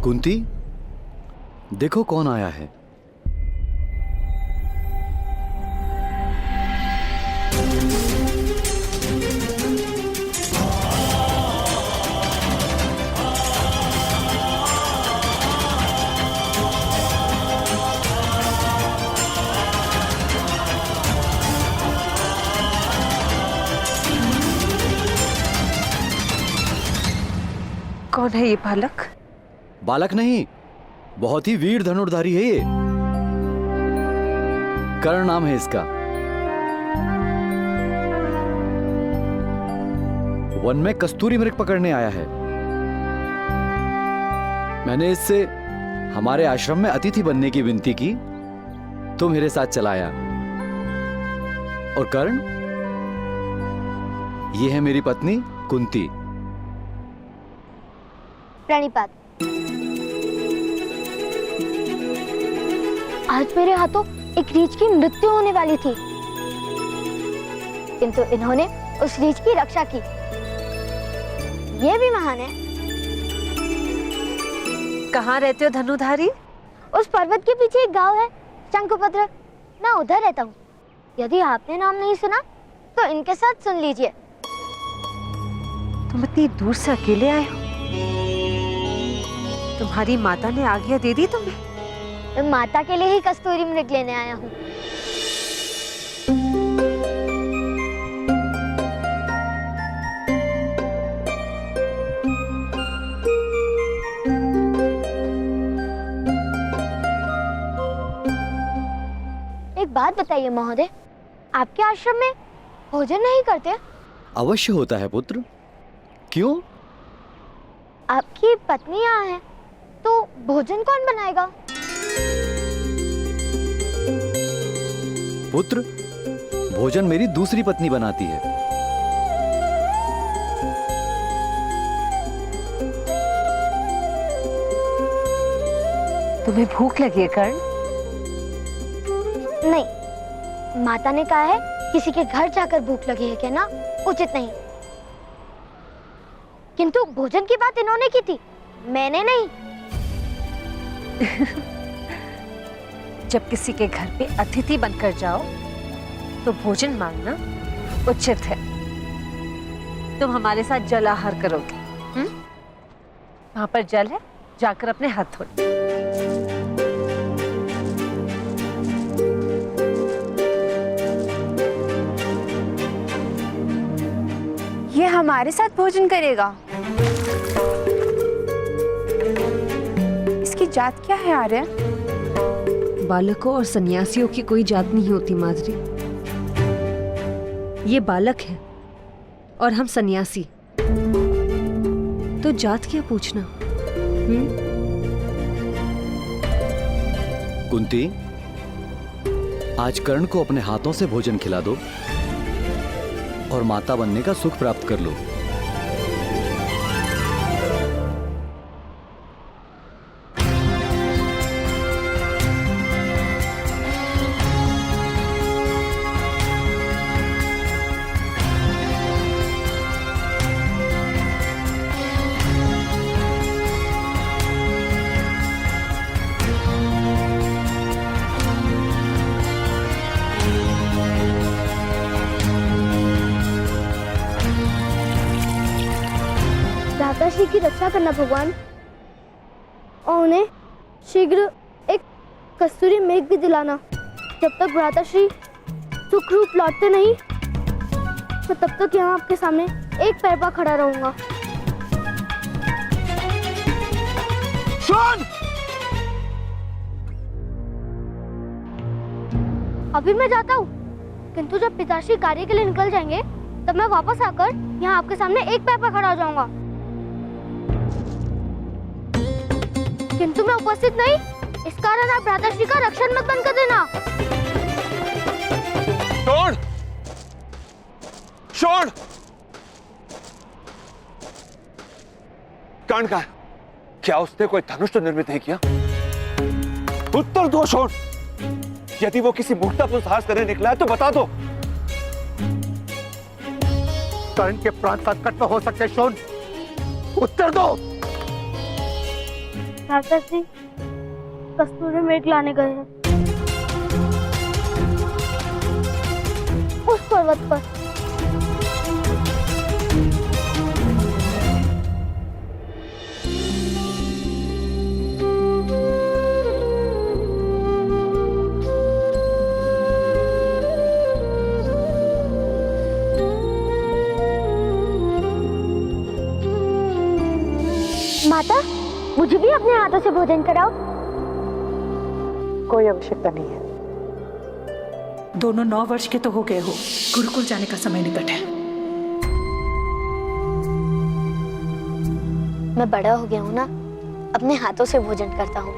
कुंती, देखो कौन आया है। कौन है ये बालक? बालक नहीं, बहुत ही वीर धनुर्धारी है ये। कर्ण नाम है इसका। वन में कस्तूरी मृग पकड़ने आया है। मैंने इससे हमारे आश्रम में अतिथि बनने की विनती की तो मेरे साथ चला आया। और कर्ण, ये है मेरी पत्नी कुंती। प्रणिपात। आज मेरे हाथों एक रीछ की मृत्यु होने वाली थी, किंतु इन्होंने उस रीछ की रक्षा की। ये भी महान है। कहाँ रहते हो धनुधारी? उस पर्वत के पीछे एक गांव है, शंकुपत्र। मैं उधर रहता हूँ। यदि आपने नाम नहीं सुना तो इनके साथ सुन लीजिए। तुम इतनी दूर से अकेले आए हो? तुम्हारी माता ने आज्ञा दे दी तुम्हें? मैं माता के लिए ही कस्तूरी मृग लेने आया हूँ। एक बात बताइए महोदय, आपके आश्रम में भोजन नहीं करते? अवश्य होता है पुत्र। क्यों? आपकी पत्नी यहाँ है तो भोजन कौन बनाएगा? पुत्र, भोजन मेरी दूसरी पत्नी बनाती है। तुम्हें भूख लगी है कर्ण? नहीं, माता ने कहा है किसी के घर जाकर भूख लगी है कहना उचित नहीं। किंतु भोजन की बात इन्होंने की थी, मैंने नहीं। जब किसी के घर पे अतिथि बनकर जाओ तो भोजन मांगना उचित है। तुम हमारे साथ जल आहार करोगे। वहां पर जल है, जाकर अपने हाथ धो। ये हमारे साथ भोजन करेगा? इसकी जात क्या है आर्य? बालकों और सन्यासियों की कोई जात नहीं होती माधुरी। ये बालक है और हम सन्यासी, तो जात क्या पूछना? कुंती, आज कर्ण को अपने हाथों से भोजन खिला दो और माता बनने का सुख प्राप्त कर लो। भ्राताश्री की रक्षा करना भगवान, और उन्हें शीघ्र एक कस्तूरी मेघ भी दिलाना। जब तक भ्राताश्री सुखरूप लौटते नहीं, मैं तब तक यहाँ आपके सामने एक पैर पर खड़ा रहूंगा। सुन! अभी मैं जाता हूँ, किंतु जब पिताश्री कार्य के लिए निकल जाएंगे तब मैं वापस आकर यहाँ आपके सामने एक पैर पर खड़ा हो जाऊंगा। किंतु मैं उपस्थित नहीं, इस कारण आप भ्राताश्री का रक्षण मत बंद कर देना। छोड़! छोड़! कर्ण का क्या उसने कोई धनुष तो निर्मित नहीं किया? उत्तर दो छोड़! यदि वो किसी मूर्खतापूर्ण साहस करने निकला है तो बता दो। कर्ण के प्राण संकट में हो सकते शोन, उत्तर दो। भ्राता श्री कस्तूरी मृग लाने गए हैं उस पर्वत पर। माता, मुझे भी अपने हाथों से भोजन कराओ। कोई आवश्यकता नहीं है। दोनों 9 वर्ष के तो हो गए हो, गुरुकुल जाने का समय निकट है। मैं बड़ा हो गया हूँ ना, अपने हाथों से भोजन करता हूँ।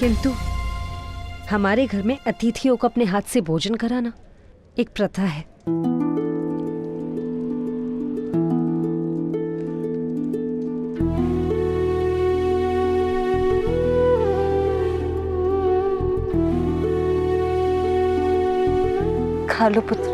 किंतु हमारे घर में अतिथियों को अपने हाथ से भोजन कराना एक प्रथा है। खा लो पुत्र।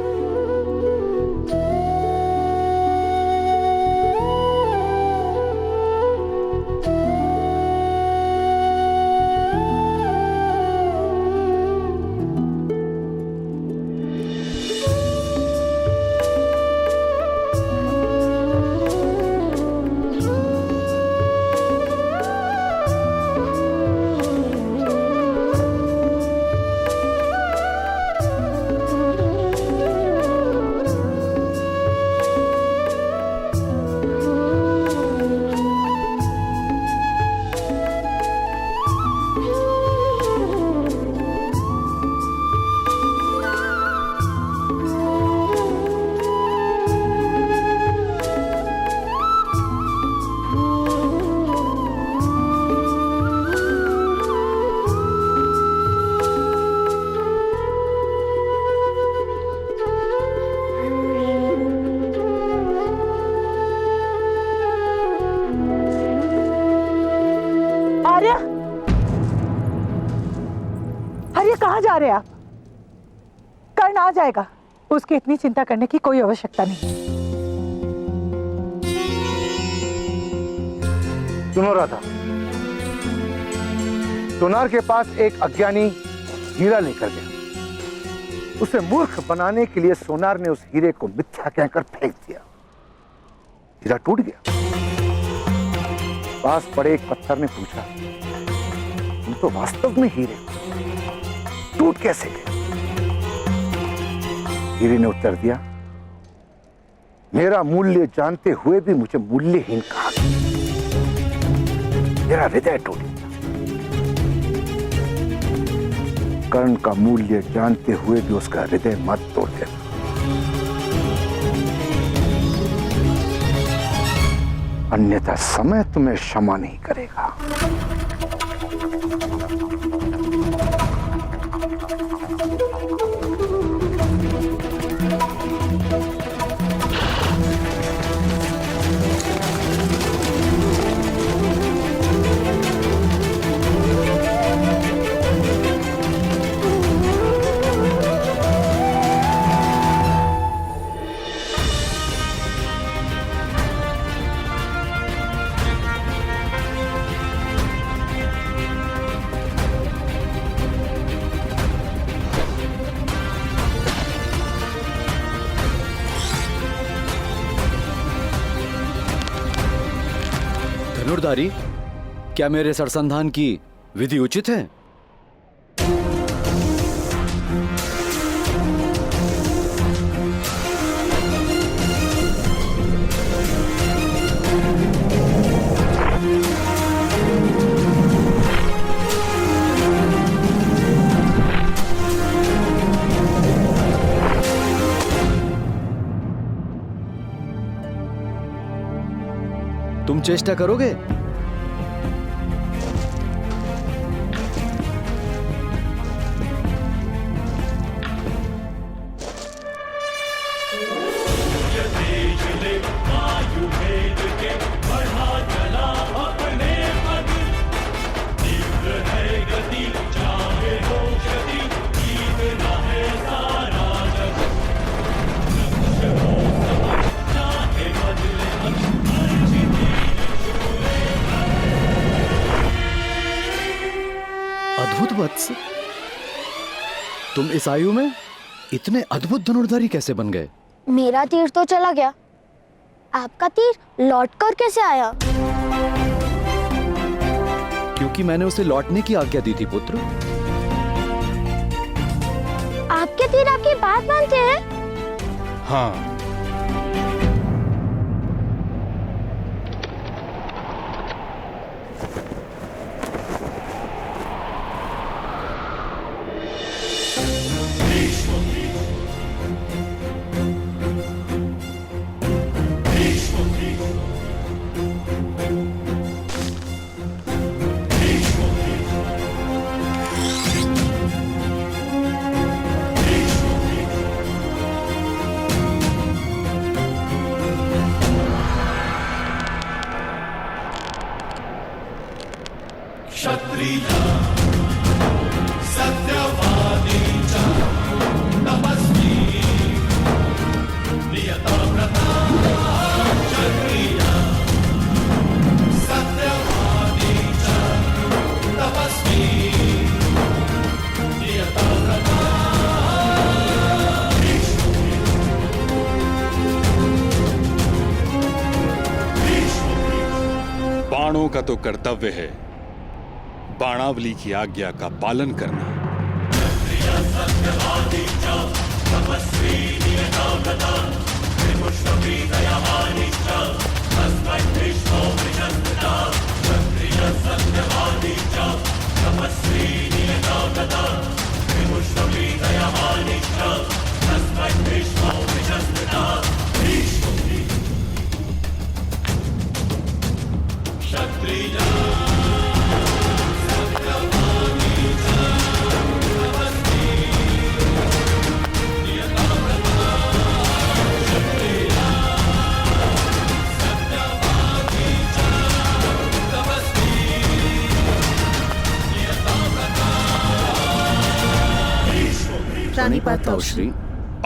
अरे कहाँ जा रहे हैं आप? कर्ण आ जाएगा, उसकी इतनी चिंता करने की कोई आवश्यकता नहीं। सुनो राधा, सोनार के पास एक अज्ञानी हीरा लेकर गया। उसे मूर्ख बनाने के लिए सोनार ने उस हीरे को मिथ्या कहकर फेंक दिया। हीरा टूट गया। पास पड़े एक पत्थर ने पूछा, तुम तो वास्तव में हीरे टूट कैसे गए? हीरे ने उत्तर दिया, मेरा मूल्य जानते हुए भी मुझे मूल्यहीन कहा गया। मेरा हृदय टूट गया। कर्ण का मूल्य जानते हुए भी उसका हृदय मत तोड़ देना। अन्यथा समय तुम्हें क्षमा नहीं करेगा। धनुर्धारी, क्या मेरे सरसंधान की विधि उचित है? तुम चेष्टा करोगे? तीव्र है गति, चाहे हो क्षति, जीतना है सा तुम इस आयु में इतने अद्भुत धनुर्धारी कैसे बन गए? मेरा तीर तो चला गया, आपका तीर लौट कर कैसे आया? क्योंकि मैंने उसे लौटने की आज्ञा दी थी पुत्र। आपके तीर आपकी बात मानते हैं? हाँ, बाणों का तो कर्तव्य है बाणावली की आज्ञा का पालन करना। प्रणिपात ताऊ श्री।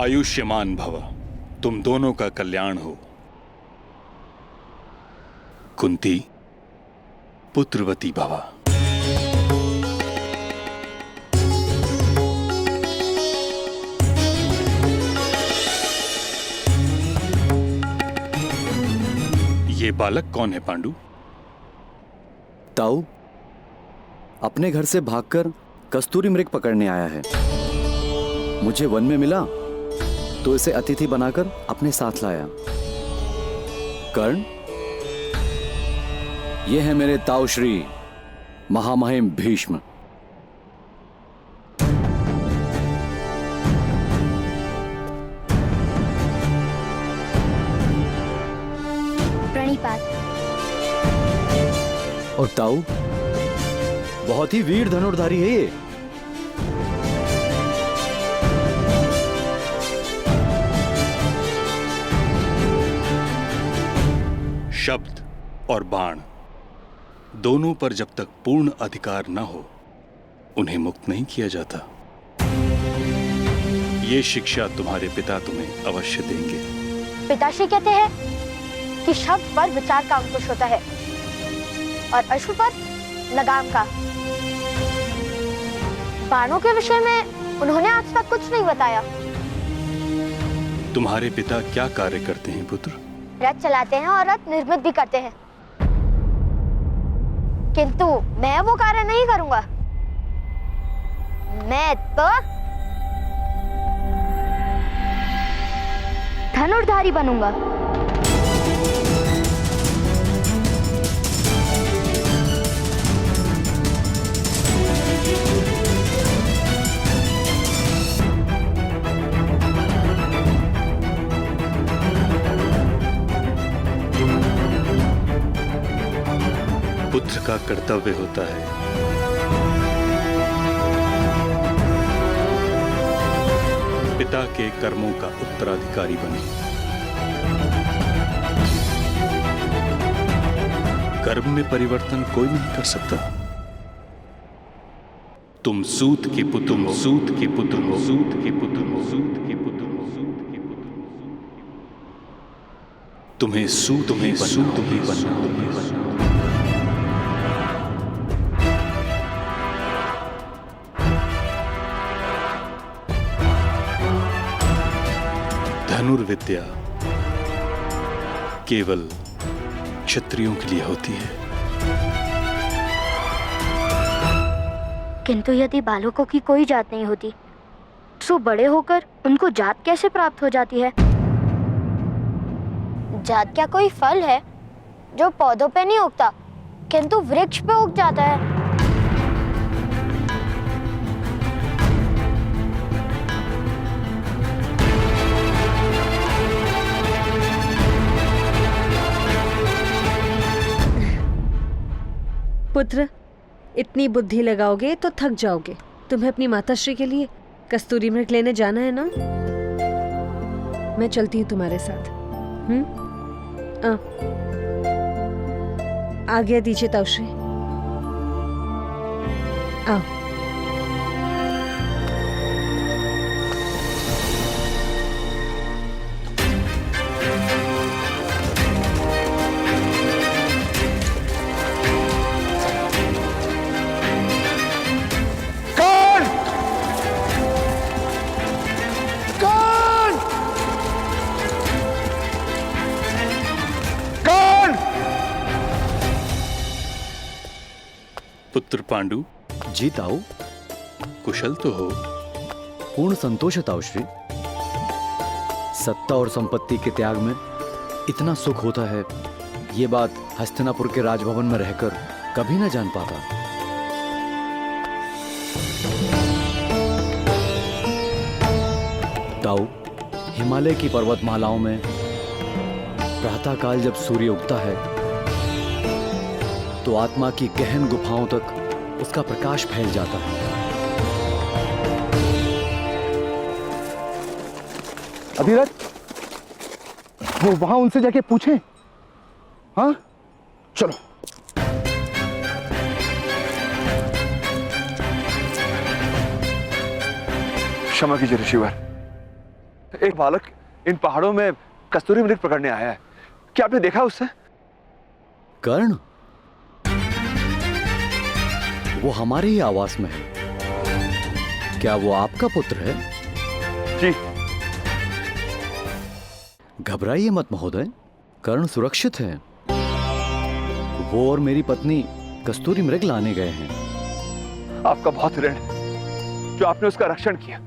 आयुष्यमान भव, तुम दोनों का कल्याण हो। कुंती पुत्रवती भव। ये बालक कौन है पांडु? ताऊ अपने घर से भागकर कस्तूरी मृग पकड़ने आया है। मुझे वन में मिला तो इसे अतिथि बनाकर अपने साथ लाया। कर्ण, ये है मेरे ताऊ श्री महामहिम भीष्म। प्रणिपात। और ताऊ बहुत ही वीर धनुर्धारी है ये। शब्द और बाण दोनों पर जब तक पूर्ण अधिकार न हो उन्हें मुक्त नहीं किया जाता। ये शिक्षा तुम्हारे पिता तुम्हें अवश्य देंगे। पिताश्री कहते हैं कि शब्द पर विचार का अंकुश होता है और अश्व पर लगाम का। बाणों के विषय में उन्होंने आज तक कुछ नहीं बताया। तुम्हारे पिता क्या कार्य करते हैं पुत्र? रथ चलाते हैं और रथ निर्मित भी करते हैं, किंतु मैं वो कार्य नहीं करूंगा। मैं तो धनुर्धारी बनूंगा। पुत्र का कर्तव्य होता है पिता के कर्मों का उत्तराधिकारी बने। कर्म में परिवर्तन कोई नहीं कर सकता। तुम सूत के पुत्र, तुम सूत के पुत्र हो, सूत के पुत्र हो, सूत के पुत्र हो, सूत के पुत्र हो। तुम्हें सूत ही बनना। धनुर्विद्या केवल क्षत्रियों के लिए होती है। किंतु यदि बालकों की कोई जात नहीं होती तो बड़े होकर उनको जात कैसे प्राप्त हो जाती है? जात क्या कोई फल है जो पौधों पे नहीं उगता किंतु वृक्ष पे उग जाता है? पुत्र, इतनी बुद्धि लगाओगे तो थक जाओगे। तुम्हें अपनी माताश्री के लिए कस्तूरी मृग लेने जाना है ना? मैं चलती हूँ तुम्हारे साथ। आज्ञा दीजिए ताऊश्री। आओ। पुत्र पांडु, जी ताऊ। कुशल तो हो? पूर्ण संतोष है ताऊश्री। सत्ता और संपत्ति के त्याग में इतना सुख होता है, ये बात हस्तिनापुर के राजभवन में रहकर कभी न जान पाता। ताऊ, हिमालय की पर्वतमालाओं में प्रातःकाल जब सूर्य उगता है तो आत्मा की गहन गुफाओं तक उसका प्रकाश फैल जाता है। अभिरथ, वो वहां उनसे जाके पूछें। हाँ, चलो। क्षमा कीजिए ऋषिवर, एक बालक इन पहाड़ों में कस्तूरी मृग पकड़ने आया है। क्या आपने देखा उससे? कर्ण? वो हमारे ही आवास में है। क्या वो आपका पुत्र है? जी। घबराइए मत महोदय, कर्ण सुरक्षित है। वो और मेरी पत्नी कस्तूरी मृग लाने गए हैं। आपका बहुत ऋण है जो आपने उसका रक्षण किया।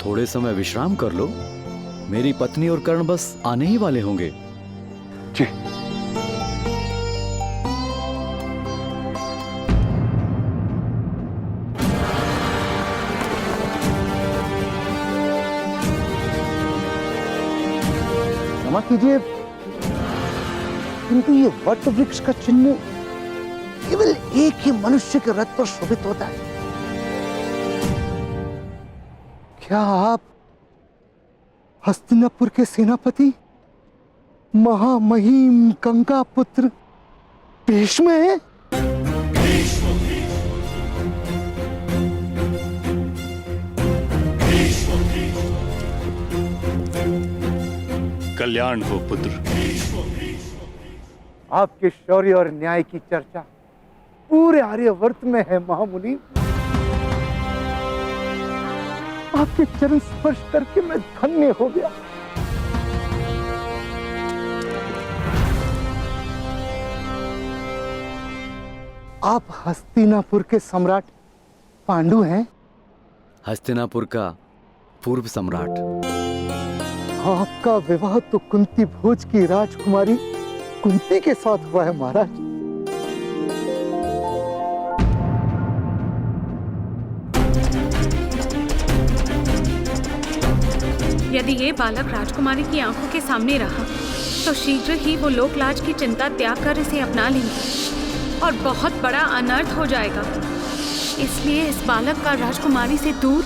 थोड़े समय विश्राम कर लो, मेरी पत्नी और कर्ण बस आने ही वाले होंगे। जी। क्षमा कीजिए, किंतु ये वट वृक्ष का चिन्ह केवल एक ही मनुष्य के रथ पर शोभित होता है। क्या आप हस्तिनापुर के सेनापति महामहिम गंगा पुत्र भीष्म हैं? कल्याण हो पुत्र। आपके शौर्य और न्याय की चर्चा पूरे आर्यवर्त में है महामुनि। आपके चरण स्पर्श करके मैं धन्य हो गया। आप हस्तिनापुर के सम्राट पांडु हैं? हस्तिनापुर का पूर्व सम्राट। आपका विवाह तो कुंती भोज की राजकुमारी कुंती के साथ हुआ है महाराज। यदि ये बालक राजकुमारी की आंखों के सामने रहा तो शीघ्र ही वो लोकलाज की चिंता त्याग कर इसे अपना लेंगे और बहुत बड़ा अनर्थ हो जाएगा। इसलिए इस बालक का राजकुमारी से दूर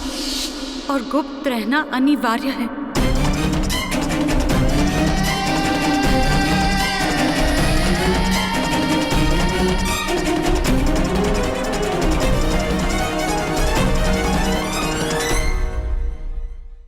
और गुप्त रहना अनिवार्य है।